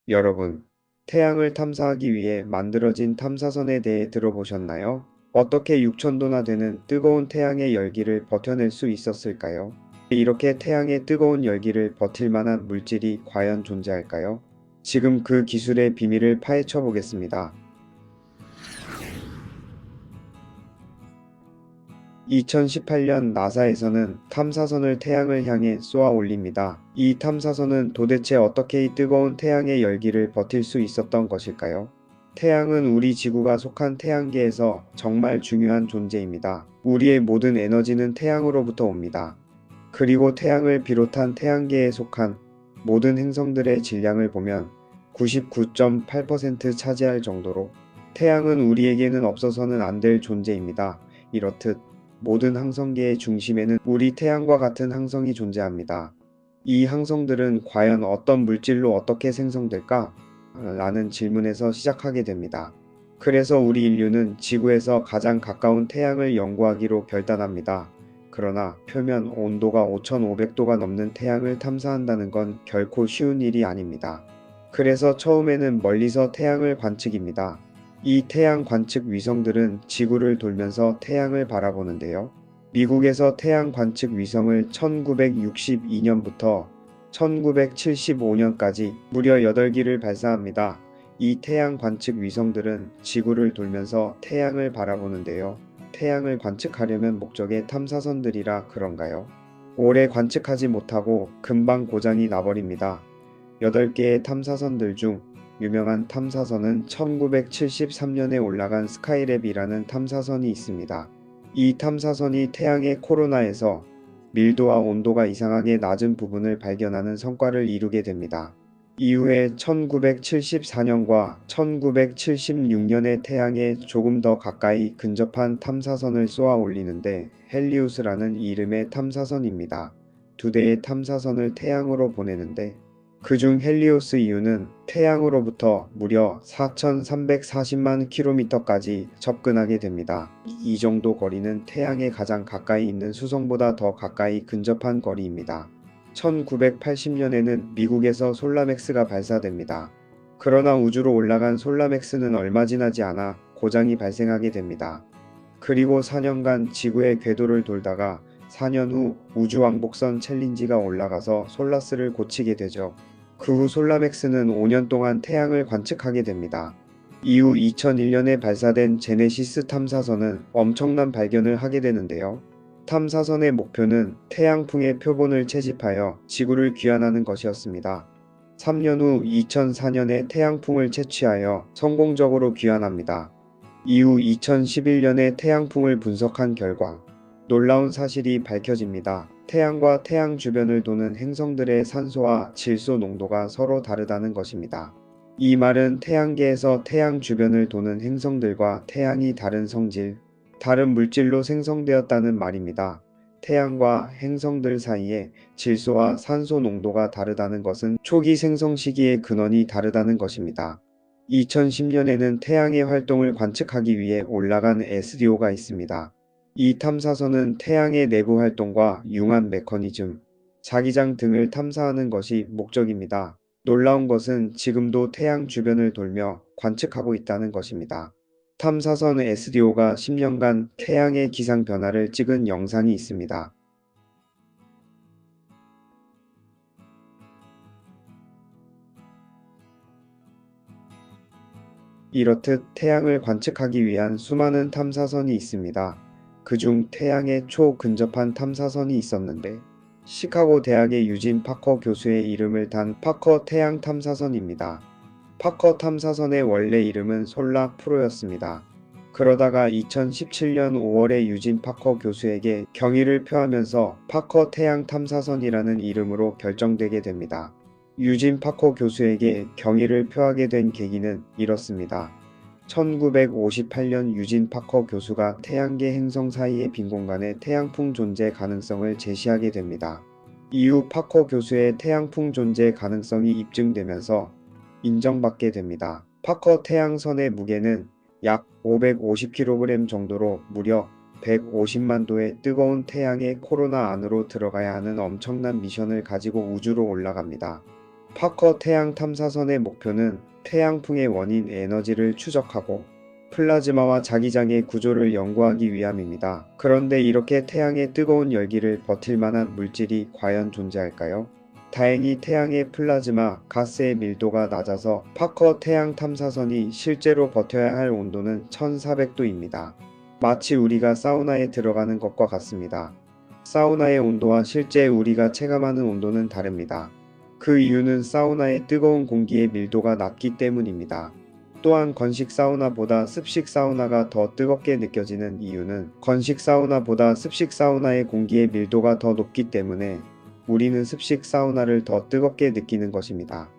여러분, 태양을 탐사하기 위해 만들어진 탐사선에 대해 들어보셨나요? 어떻게 6,000도나 되는 뜨거운 태양의 열기를 버텨낼 수 있었을까요? 이렇게 태양의 뜨거운 열기를 버틸 만한 물질이 과연 존재할까요? 지금 그 기술의 비밀을 파헤쳐 보겠습니다. 2018년 나사에서는 탐사선을 태양을 향해 쏘아 올립니다. 이 탐사선은 도대체 어떻게 이 뜨거운 태양의 열기를 버틸 수 있었던 것일까요? 태양은 우리 지구가 속한 태양계에서 정말 중요한 존재입니다. 우리의 모든 에너지는 태양으로부터 옵니다. 그리고 태양을 비롯한 태양계에 속한 모든 행성들의 질량을 보면 99.8% 차지할 정도로 태양은 우리에게는 없어서는 안 될 존재입니다. 이렇듯 모든 항성계의 중심에는 우리 태양과 같은 항성이 존재합니다. 이 항성들은 과연 어떤 물질로 어떻게 생성될까? 라는 질문에서 시작하게 됩니다. 그래서 우리 인류는 지구에서 가장 가까운 태양을 연구하기로 결단합니다. 그러나 표면 온도가 5,500도가 넘는 태양을 탐사한다는 건 결코 쉬운 일이 아닙니다. 그래서 처음에는 멀리서 태양을 관측입니다. 이 태양 관측 위성들은 지구를 돌면서 태양을 바라보는데요. 미국에서 태양 관측 위성을 1962년부터 1975년까지 무려 8기를 발사합니다. 이 태양 관측 위성들은 지구를 돌면서 태양을 바라보는데요. 태양을 관측하려면 목적의 탐사선들이라 그런가요? 오래 관측하지 못하고 금방 고장이 나버립니다. 8개의 탐사선들 중 유명한 탐사선은 1973년에 올라간 스카이랩이라는 탐사선이 있습니다. 이 탐사선이 태양의 코로나에서 밀도와 온도가 이상하게 낮은 부분을 발견하는 성과를 이루게 됩니다. 이후에 1974년과 1976년에 태양에 조금 더 가까이 근접한 탐사선을 쏘아 올리는데 헬리우스라는 이름의 탐사선입니다. 2대의 탐사선을 태양으로 보내는데 그중 헬리오스 이후는 태양으로부터 무려 4,340만 킬로미터까지 접근하게 됩니다. 이 정도 거리는 태양에 가장 가까이 있는 수성보다 더 가까이 근접한 거리입니다. 1980년에는 미국에서 솔라맥스가 발사됩니다. 그러나 우주로 올라간 솔라맥스는 얼마 지나지 않아 고장이 발생하게 됩니다. 그리고 4년간 지구의 궤도를 돌다가 4년 후 우주왕복선 챌린지가 올라가서 솔라스를 고치게 되죠. 그 후 솔라맥스는 5년 동안 태양을 관측하게 됩니다. 이후 2001년에 발사된 제네시스 탐사선은 엄청난 발견을 하게 되는데요. 탐사선의 목표는 태양풍의 표본을 채집하여 지구를 귀환하는 것이었습니다. 3년 후 2004년에 태양풍을 채취하여 성공적으로 귀환합니다. 이후 2011년에 태양풍을 분석한 결과 놀라운 사실이 밝혀집니다. 태양과 태양 주변을 도는 행성들의 산소와 질소 농도가 서로 다르다는 것입니다. 이 말은 태양계에서 태양 주변을 도는 행성들과 태양이 다른 성질, 다른 물질로 생성되었다는 말입니다. 태양과 행성들 사이에 질소와 산소 농도가 다르다는 것은 초기 생성 시기의 근원이 다르다는 것입니다. 2010년에는 태양의 활동을 관측하기 위해 올라간 SDO가 있습니다. 이 탐사선은 태양의 내부 활동과 융합 메커니즘, 자기장 등을 탐사하는 것이 목적입니다. 놀라운 것은 지금도 태양 주변을 돌며 관측하고 있다는 것입니다. 탐사선 SDO가 10년간 태양의 기상 변화를 찍은 영상이 있습니다. 이렇듯 태양을 관측하기 위한 수많은 탐사선이 있습니다. 그중 태양에 초근접한 탐사선이 있었는데 시카고 대학의 유진 파커 교수의 이름을 단 파커 태양 탐사선입니다. 파커 탐사선의 원래 이름은 솔라 프로였습니다. 그러다가 2017년 5월에 유진 파커 교수에게 경의를 표하면서 파커 태양 탐사선이라는 이름으로 결정되게 됩니다. 유진 파커 교수에게 경의를 표하게 된 계기는 이렇습니다. 1958년 유진 파커 교수가 태양계 행성 사이의 빈 공간에 태양풍 존재 가능성을 제시하게 됩니다. 이후 파커 교수의 태양풍 존재 가능성이 입증되면서 인정받게 됩니다. 파커 태양선의 무게는 약 550kg 정도로 무려 150만 도의 뜨거운 태양의 코로나 안으로 들어가야 하는 엄청난 미션을 가지고 우주로 올라갑니다. 파커 태양 탐사선의 목표는 태양풍의 원인 에너지를 추적하고 플라즈마와 자기장의 구조를 연구하기 위함입니다. 그런데 이렇게 태양의 뜨거운 열기를 버틸 만한 물질이 과연 존재할까요? 다행히 태양의 플라즈마 가스의 밀도가 낮아서 파커 태양 탐사선이 실제로 버텨야 할 온도는 1400도입니다. 마치 우리가 사우나에 들어가는 것과 같습니다. 사우나의 온도와 실제 우리가 체감하는 온도는 다릅니다. 그 이유는 사우나의 뜨거운 공기의 밀도가 낮기 때문입니다. 또한 건식 사우나보다 습식 사우나가 더 뜨겁게 느껴지는 이유는 건식 사우나보다 습식 사우나의 공기의 밀도가 더 높기 때문에 우리는 습식 사우나를 더 뜨겁게 느끼는 것입니다.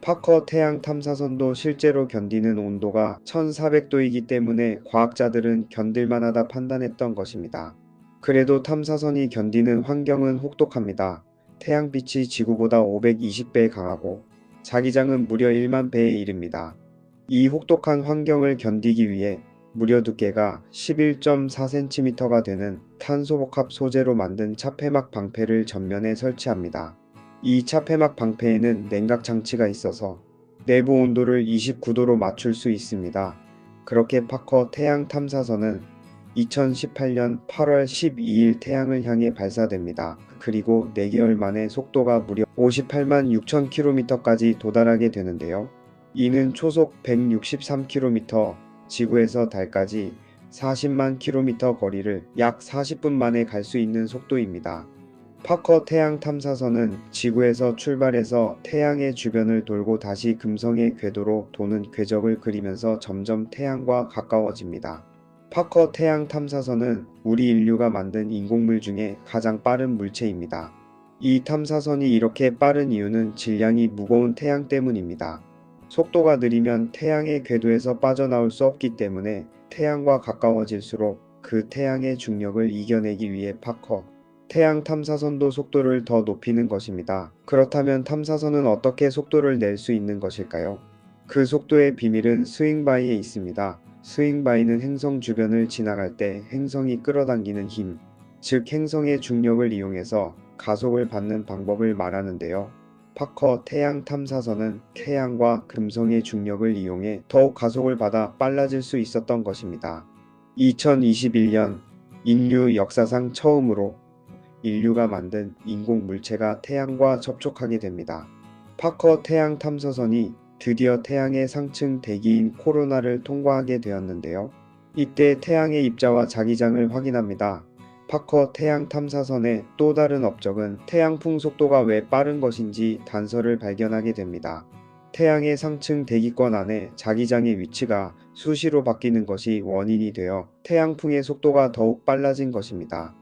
파커 태양 탐사선도 실제로 견디는 온도가 1400도이기 때문에 과학자들은 견딜만하다 판단했던 것입니다. 그래도 탐사선이 견디는 환경은 혹독합니다. 태양빛이 지구보다 520배 강하고 자기장은 무려 1만 배에 이릅니다. 이 혹독한 환경을 견디기 위해 무려 두께가 11.4cm가 되는 탄소복합 소재로 만든 차폐막 방패를 전면에 설치합니다. 이 차폐막 방패에는 냉각 장치가 있어서 내부 온도를 29도로 맞출 수 있습니다. 그렇게 파커 태양 탐사선은 2018년 8월 12일 태양을 향해 발사됩니다. 그리고 4개월 만에 속도가 무려 58만 6천 km까지 도달하게 되는데요. 이는 초속 163km, 지구에서 달까지 40만 km 거리를 약 40분 만에 갈 수 있는 속도입니다. 파커 태양 탐사선은 지구에서 출발해서 태양의 주변을 돌고 다시 금성의 궤도로 도는 궤적을 그리면서 점점 태양과 가까워집니다. 파커 태양 탐사선은 우리 인류가 만든 인공물 중에 가장 빠른 물체입니다. 이 탐사선이 이렇게 빠른 이유는 질량이 무거운 태양 때문입니다. 속도가 느리면 태양의 궤도에서 빠져나올 수 없기 때문에 태양과 가까워질수록 그 태양의 중력을 이겨내기 위해 파커 태양 탐사선도 속도를 더 높이는 것입니다. 그렇다면 탐사선은 어떻게 속도를 낼 수 있는 것일까요? 그 속도의 비밀은 스윙바이에 있습니다. 스윙바이는 행성 주변을 지나갈 때 행성이 끌어당기는 힘, 즉 행성의 중력을 이용해서 가속을 받는 방법을 말하는데요. 파커 태양 탐사선은 태양과 금성의 중력을 이용해 더욱 가속을 받아 빨라질 수 있었던 것입니다. 2021년 인류 역사상 처음으로 인류가 만든 인공 물체가 태양과 접촉하게 됩니다. 파커 태양 탐사선이 드디어 태양의 상층 대기인 코로나를 통과하게 되었는데요. 이때 태양의 입자와 자기장을 확인합니다. 파커 태양 탐사선의 또 다른 업적은 태양풍 속도가 왜 빠른 것인지 단서를 발견하게 됩니다. 태양의 상층 대기권 안에 자기장의 위치가 수시로 바뀌는 것이 원인이 되어 태양풍의 속도가 더욱 빨라진 것입니다.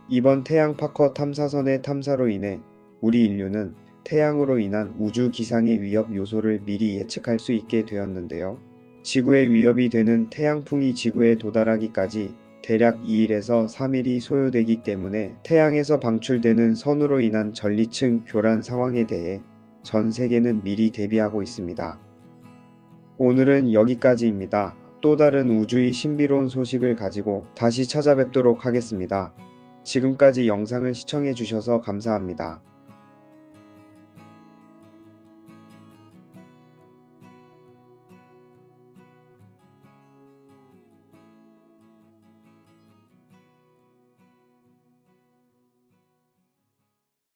이번 태양 파커 탐사선의 탐사로 인해 우리 인류는 태양으로 인한 우주 기상의 위협 요소를 미리 예측할 수 있게 되었는데요. 지구에 위협이 되는 태양풍이 지구에 도달하기까지 대략 2일에서 3일이 소요되기 때문에 태양에서 방출되는 선으로 인한 전리층 교란 상황에 대해 전 세계는 미리 대비하고 있습니다. 오늘은 여기까지입니다. 또 다른 우주의 신비로운 소식을 가지고 다시 찾아뵙도록 하겠습니다. 지금까지 영상을 시청해 주셔서 감사합니다.